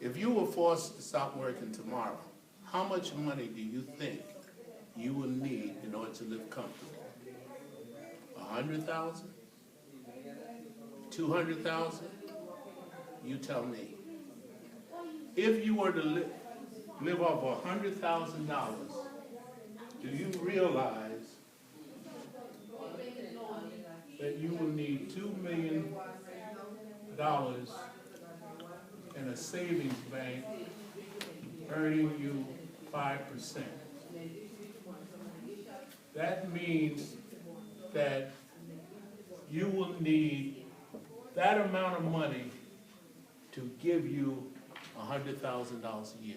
If you were forced to stop working tomorrow, how much money do you think you will need in order to live comfortable? 100,000? 200,000? You tell me. If you were to live off $100,000, do you realize that you will need $2 million in a savings bank earning you 5%? That means that you will need that amount of money to give you $100,000 a year.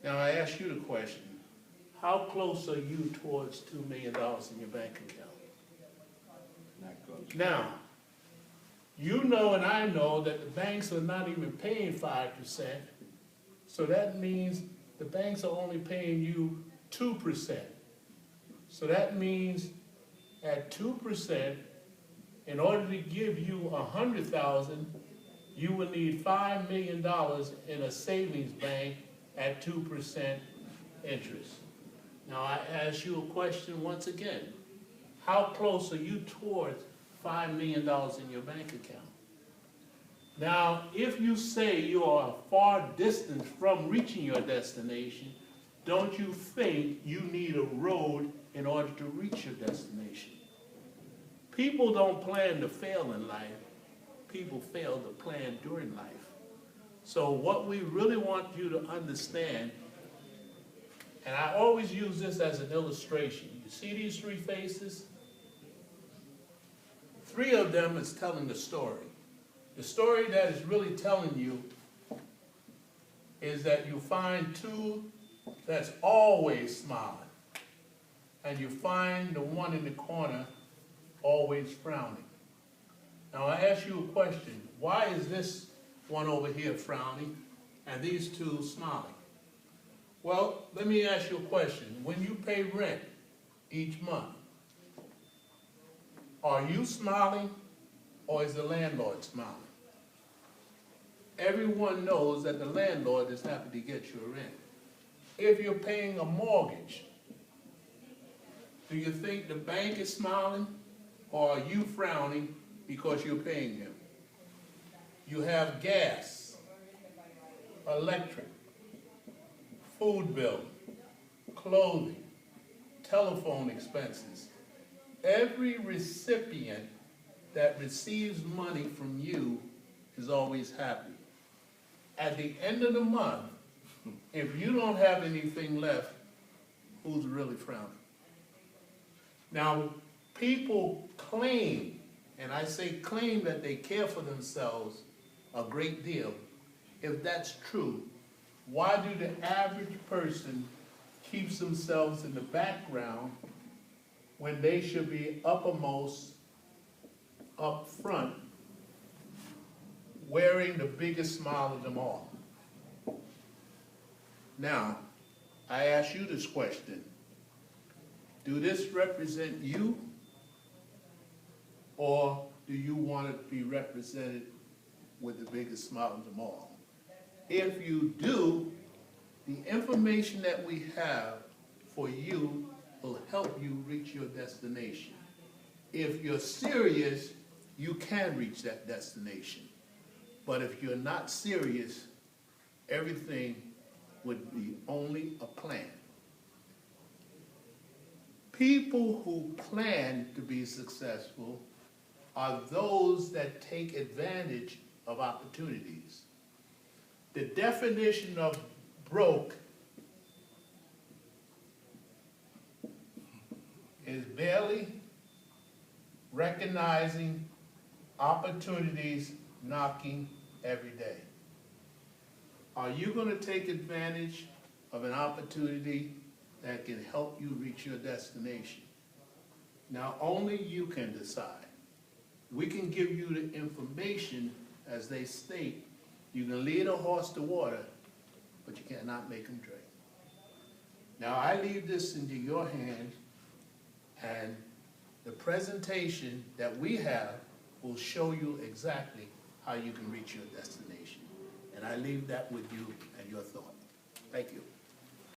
Now I ask you the question, how close are you towards $2 million in your bank account? Not close. Now, you know and I know that the banks are not even paying 5%, so that means the banks are only paying you 2%. So that means at 2%, in order to give you 100,000, you will need $5 million in a savings bank at 2% interest. Now I ask you a question once again. How close are you towards $5 million in your bank account? Now, if you say you are far distant from reaching your destination, don't you think you need a road in order to reach your destination? People don't plan to fail in life. People fail to plan during life. So what we really want you to understand, and I always use this as an illustration. You see these three faces? Three of them is telling the story. The story that is really telling you is that you find two that's always smiling, and you find the one in the corner always frowning. Now I ask you a question. Why is this one over here frowning and these two smiling? Well, let me ask you a question. When you pay rent each month, are you smiling or is the landlord smiling? Everyone knows that the landlord is happy to get your rent. If you're paying a mortgage, do you think the bank is smiling or are you frowning because you're paying him? You have gas, electric, food bill, clothing, telephone expenses. Every recipient that receives money from you is always happy. At the end of the month, if you don't have anything left, who's really frowning? Now, people claim, and I say claim, that they care for themselves a great deal. If that's true, why do the average person keep themselves in the background when they should be uppermost, up front, wearing the biggest smile of them all? Now, I ask you this question. Do this represent you, or do you want to be represented with the biggest smile of them all? If you do, the information that we have for you will help you reach your destination. If you're serious, you can reach that destination. But if you're not serious, everything would be only a plan. People who plan to be successful are those that take advantage of opportunities. The definition of broke is barely recognizing opportunities knocking every day. Are you going to take advantage of an opportunity that can help you reach your destination? Now, only you can decide. We can give you the information as they state. You can lead a horse to water, but you cannot make him drink. Now, I leave this into your hands, and the presentation that we have will show you exactly how you can reach your destination. And I leave that with you and your thoughts.